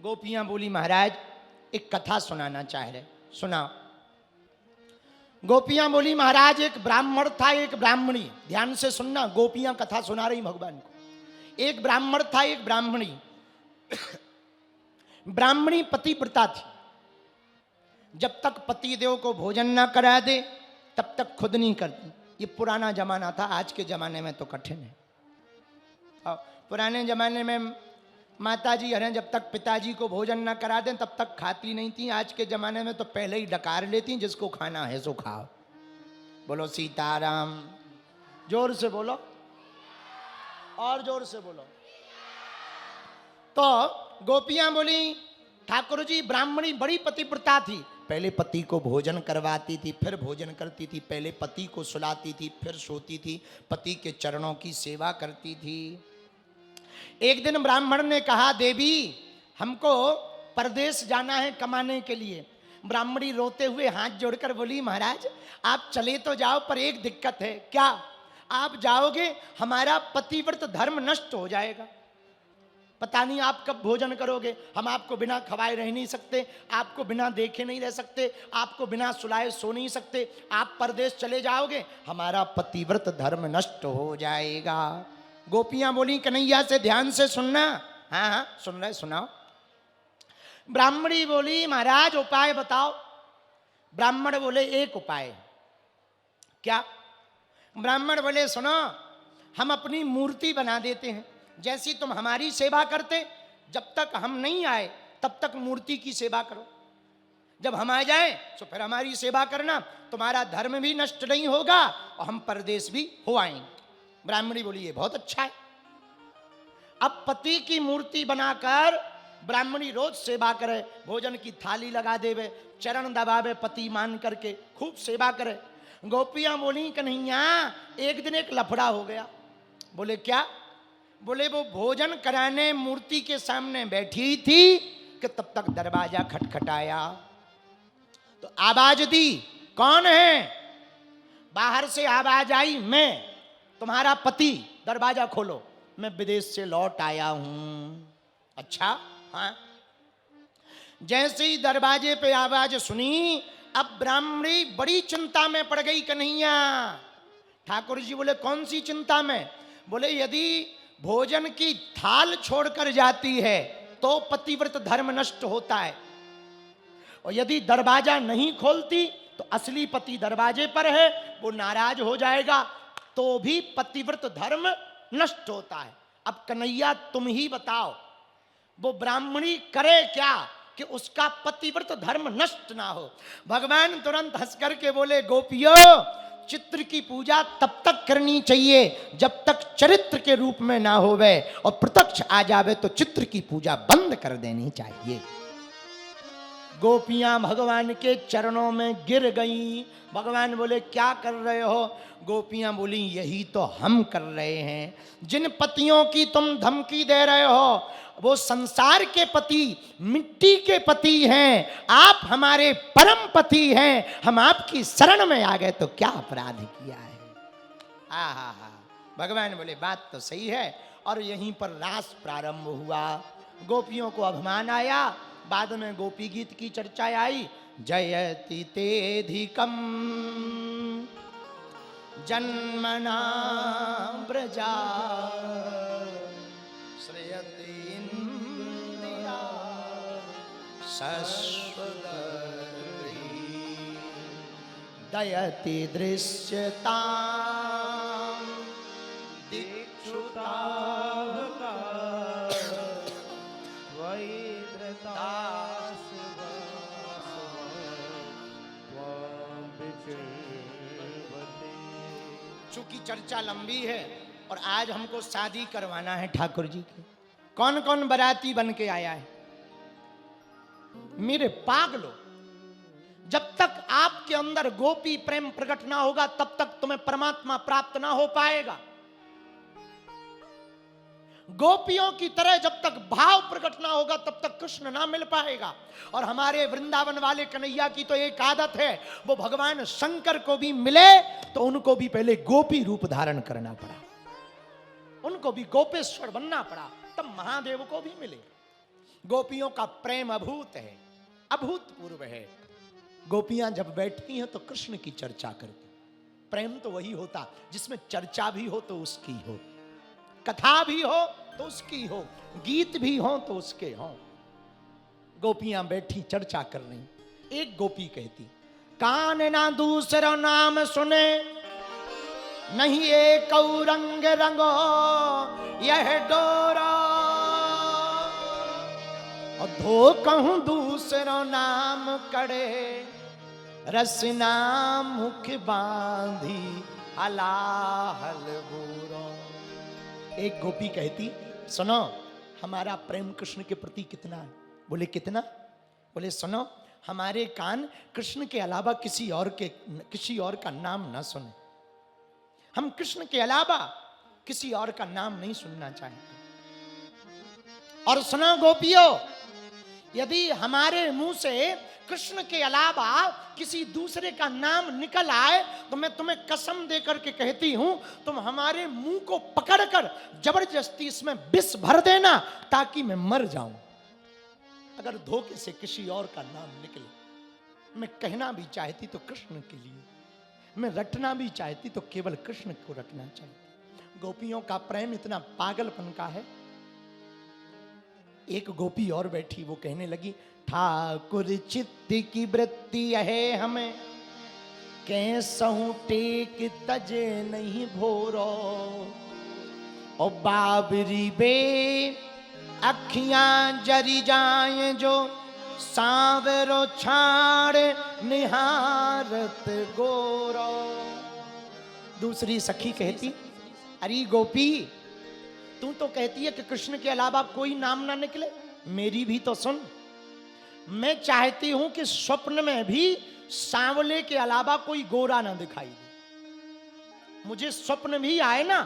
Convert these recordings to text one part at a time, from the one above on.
गोपियां बोली महाराज एक कथा सुनाना चाह रहे, सुनाओ। गोपियां बोली महाराज एक ब्राह्मण था एक ब्राह्मणी, ध्यान से सुनना, गोपियां कथा सुना रही भगवान को। एक ब्राह्मण था एक ब्राह्मणी। ब्राह्मणी पतिव्रता थी, जब तक पतिदेव को भोजन ना करा दे तब तक खुद नहीं करती। ये पुराना जमाना था, आज के जमाने में तो कठिन है। और पुराने जमाने में माताजी हरें जब तक पिताजी को भोजन ना करा दें तब तक खाती नहीं थी। आज के जमाने में तो पहले ही डकार लेती, जिसको खाना है सो खाओ। बोलो सीताराम, जोर से बोलो और जोर से बोलो। तो गोपियां बोली ठाकुर जी ब्राह्मणी बड़ी पतिव्रता थी, पहले पति को भोजन करवाती थी फिर भोजन करती थी, पहले पति को सुलाती थी फिर सोती थी, पति के चरणों की सेवा करती थी। एक दिन ब्राह्मण ने कहा देवी हमको परदेश जाना है कमाने के लिए। ब्राह्मणी रोते हुए हाथ जोड़कर बोली महाराज आप चले तो जाओ पर एक दिक्कत है। क्या? आप जाओगे हमारा पतिव्रत धर्म नष्ट हो जाएगा, पता नहीं आप कब भोजन करोगे, हम आपको बिना खवाए रह नहीं सकते, आपको बिना देखे नहीं रह सकते, आपको बिना सुलाए सो नहीं सकते, आप परदेश चले जाओगे हमारा पतिव्रत धर्म नष्ट हो जाएगा। गोपियां बोली कन्हैया से ध्यान से सुनना। हाँ हाँ सुन रहे, सुनाओ। ब्राह्मणी बोली महाराज उपाय बताओ। ब्राह्मण बोले एक उपाय। क्या? ब्राह्मण बोले सुनो हम अपनी मूर्ति बना देते हैं, जैसी तुम हमारी सेवा करते, जब तक हम नहीं आए तब तक मूर्ति की सेवा करो, जब हम आ जाए तो फिर हमारी सेवा करना, तुम्हारा धर्म भी नष्ट नहीं होगा और हम परदेश भी हो आएंगे। ब्राह्मणी बोली ये बहुत अच्छा है। अब पति की मूर्ति बनाकर ब्राह्मणी रोज सेवा करे, भोजन की थाली लगा देवे, चरण दबावे, पति मान करके खूब सेवा करे। गोपियां बोली कन्हैया एक दिन एक लफड़ा हो गया। बोले क्या? बोले वो भोजन कराने मूर्ति के सामने बैठी थी कि तब तक दरवाजा खटखटाया, तो आवाज दी कौन है? बाहर से आवाज आई मैं तुम्हारा पति, दरवाजा खोलो, मैं विदेश से लौट आया हूं। अच्छा हाँ। जैसे ही दरवाजे पे आवाज सुनी अब ब्राह्मणी बड़ी चिंता में पड़ गई। कन्हैया ठाकुर जी बोले कौन सी चिंता में? बोले यदि भोजन की थाल छोड़कर जाती है तो पतिव्रत धर्म नष्ट होता है, और यदि दरवाजा नहीं खोलती तो असली पति दरवाजे पर है, वो नाराज हो जाएगा, तो भी पतिव्रत धर्म नष्ट होता है। अब कन्हैया तुम ही बताओ वो ब्राह्मणी करे क्या कि उसका पतिव्रत धर्म नष्ट ना हो। भगवान तुरंत हंस करके बोले गोपियों चित्र की पूजा तब तक करनी चाहिए जब तक चरित्र के रूप में ना होवे, और प्रत्यक्ष आ जावे तो चित्र की पूजा बंद कर देनी चाहिए। गोपियां भगवान के चरणों में गिर गईं। भगवान बोले क्या कर रहे हो? गोपियां बोली यही तो हम कर रहे हैं। जिन पतियों की तुम धमकी दे रहे हो वो संसार के पति, मिट्टी के पति हैं, आप हमारे परम पति हैं, हम आपकी शरण में आ गए तो क्या अपराध किया है? हा हा हा। भगवान बोले बात तो सही है, और यहीं पर रास प्रारंभ हुआ। गोपियों को अभिमान आया, बाद में गोपी गीत की चर्चा आई। जयति तेधिकम जन्मना ब्रजा श्रेयति इंदिरा शश्वती दयति दृश्यता दीक्षुता चूंकि चर्चा लंबी है और आज हमको शादी करवाना है ठाकुर जी की। कौन कौन बाराती बन के आया है? मेरे पागलो, जब तक आपके अंदर गोपी प्रेम प्रकट ना होगा तब तक तुम्हें परमात्मा प्राप्त ना हो पाएगा। गोपियों की तरह जब तक भाव प्रकट ना होगा तब तक कृष्ण ना मिल पाएगा। और हमारे वृंदावन वाले कन्हैया की तो एक आदत है, वो भगवान शंकर को भी मिले तो उनको भी पहले गोपी रूप धारण करना पड़ा, उनको भी गोपेश्वर बनना पड़ा, तब महादेव को भी मिले। गोपियों का प्रेम अभूत है, अभूतपूर्व है। गोपियां जब बैठती हैं तो कृष्ण की चर्चा करती। प्रेम तो वही होता जिसमें चर्चा भी हो तो उसकी हो, कथा भी हो तो उसकी हो, गीत भी हो तो उसके हो। गोपियां बैठी चर्चा कर रही। एक गोपी कहती, कान ना दूसरा नाम सुने, नहीं एक रंग रंगो यह डोरा, और धो कहूं दूसरा नाम कड़े, रसना मुख बांधी अलाहल बूरो। एक गोपी कहती, सुनो हमारा प्रेम कृष्ण के प्रति कितना है। बोले कितना? बोले सुनो, हमारे कान कृष्ण के अलावा किसी और का नाम ना सुने। हम कृष्ण के अलावा किसी और का नाम नहीं सुनना चाहते। और सुनो गोपियों, यदि हमारे मुंह से कृष्ण के अलावा किसी दूसरे का नाम निकल आए तो मैं तुम्हें कसम देकर के कहती हूं, तुम हमारे मुंह को पकड़कर जबरदस्ती इसमें विष भर देना ताकि मैं मर जाऊं। अगर धोखे से किसी और का नाम निकले, मैं कहना भी चाहती तो कृष्ण के लिए, मैं रटना भी चाहती तो केवल कृष्ण को रटना चाहती। गोपियों का प्रेम इतना पागलपन का है। एक गोपी और बैठी, वो कहने लगी, ठाकुर चित्त की वृत्ति है हमें, कैसहू टेक तजे नहीं भोरो, और बाबरी बे अखियां जरी जाए जो, सांवरो छाड़ निहारत गोरो। दूसरी सखी कहती, अरे गोपी, तू तो कहती है कि कृष्ण के अलावा कोई नाम ना निकले, मेरी भी तो सुन। मैं चाहती हूं कि स्वप्न में भी सांवले के अलावा कोई गोरा ना दिखाई दे। मुझे स्वप्न भी आए ना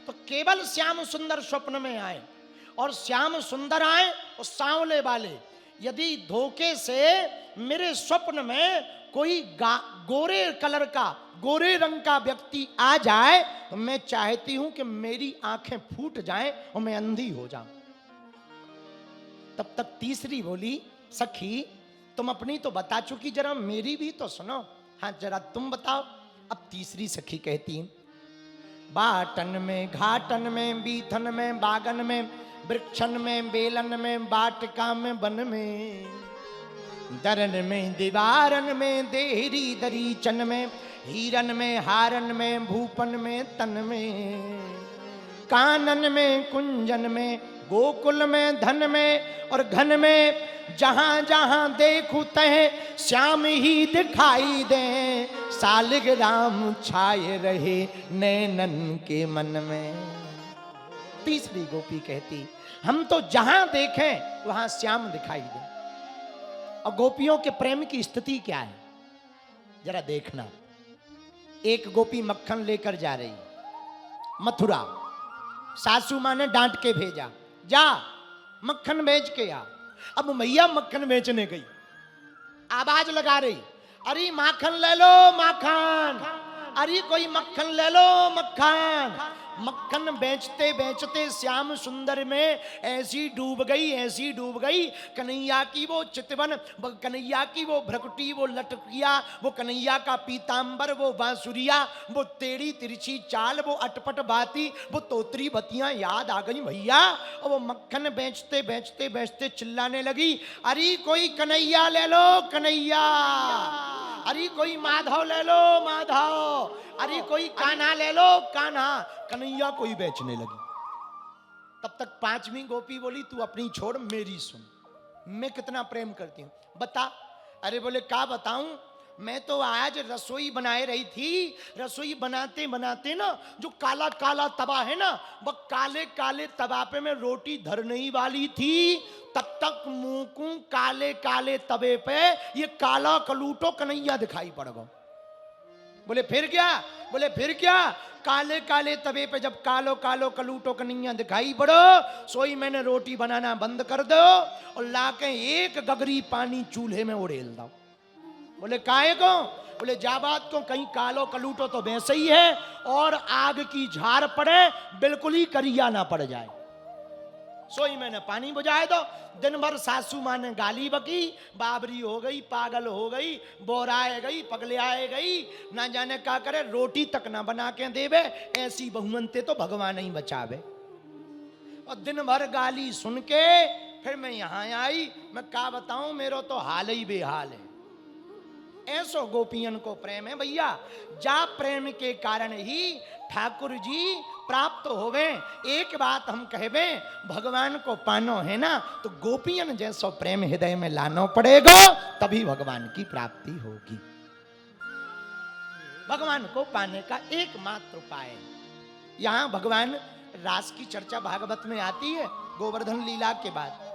तो केवल श्याम सुंदर स्वप्न में आए, और श्याम सुंदर आए और सांवले वाले। यदि धोखे से मेरे स्वप्न में कोई गोरे कलर का, गोरे रंग का व्यक्ति आ जाए तो मैं चाहती हूं कि मेरी आंखें फूट जाएं और मैं अंधी हो जाऊं। तब तक तीसरी बोली, सखी तुम अपनी तो बता चुकी, जरा मेरी भी तो सुनो। हाँ जरा तुम बताओ। अब तीसरी सखी कहती, बाटन में घाटन में बीथन में बागन में वृक्षन में बेलन में बाटका में वन में, दरन में दीवारन में देहरी दरीचन में, हीरन में हारन में भूपन में तन में, कानन में कुंजन में गोकुल में धन में, और घन में जहां जहां देखूं तह श्याम ही दिखाई दे, सालिग्राम छाए रहे नैनन के मन में। तीसरी गोपी कहती, हम तो जहां देखें वहां श्याम दिखाई दे। और गोपियों के प्रेम की स्थिति क्या है जरा देखना। एक गोपी मक्खन लेकर जा रही मथुरा, सासू मां ने डांट के भेजा, जा मक्खन बेच के आ। अब मैया मक्खन बेचने गई, आवाज लगा रही, अरे माखन ले लो माखन, अरे कोई मक्खन ले लो मक्खन। मक्खन बेचते बेचते श्याम सुंदर में ऐसी डूब गई कन्हैया की वो चितवन, कन्हैया की वो भ्रकुटी, वो लटकिया, वो कन्हैया का पीतांबर, वो बांसुरिया, वो टेढ़ी तिरछी चाल, वो अटपट बाती, वो तोतरी बत्तियां याद आ गई भैया। और वो मक्खन बेचते बेचते बेचते चिल्लाने लगी, अरे कोई कन्हैया ले लो कन्हैया, अरे कोई माधव ले लो माधव, अरे कोई कान्हा ले लो कान्हा। कन्हैया कोई बेचने लगी। तब तक पांचवी गोपी बोली, तू अपनी छोड़ मेरी सुन, मैं कितना प्रेम करती हूं बता। अरे बोले क्या बताऊं, मैं तो आज रसोई बनाए रही थी, रसोई बनाते बनाते ना जो काला काला तवा है ना, वो काले काले तवा पे मैं रोटी धरने ही वाली थी, तब तक मुंह को काले काले तवे पे ये काला कलूटो कन्हैया दिखाई पड़ गया। बोले फिर क्या? बोले फिर क्या? काले काले तवे पे जब कालो कालो कलूटो कन्हैया दिखाई पड़ो, सोई मैंने रोटी बनाना बंद कर दो और लाके एक गगरी पानी चूल्हे में उड़ेल दो। बोले काहे को? बोले जा बात को, कहीं कालो कलूटो तो वैसे ही है और आग की झार पड़े बिल्कुल ही करिया ना पड़ जाए। सोई मैंने पानी बुझाए दो। दिन भर सासू माँ ने गाली बकी, बाबरी हो गई, पागल हो गई, बोराए गई, पगलियाए गई, ना जाने क्या करे, रोटी तक ना बना के देवे। ऐसी बहुमंते तो भगवान ही बचावे। और दिन भर गाली सुन के फिर मैं यहां आई। मैं क्या बताऊं, मेरो तो हाल ही बेहाल है। ऐसो गोपियन को प्रेम है भैया। जा प्रेम के कारण ही ठाकुर जी प्राप्त होवे। एक बात हम कहबे, भगवान को पानो है ना तो गोपियन जैसो प्रेम हृदय में लाना पड़ेगा, तभी भगवान की प्राप्ति होगी। भगवान को पाने का एकमात्र उपाय। यहां भगवान रास की चर्चा भागवत में आती है गोवर्धन लीला के बाद।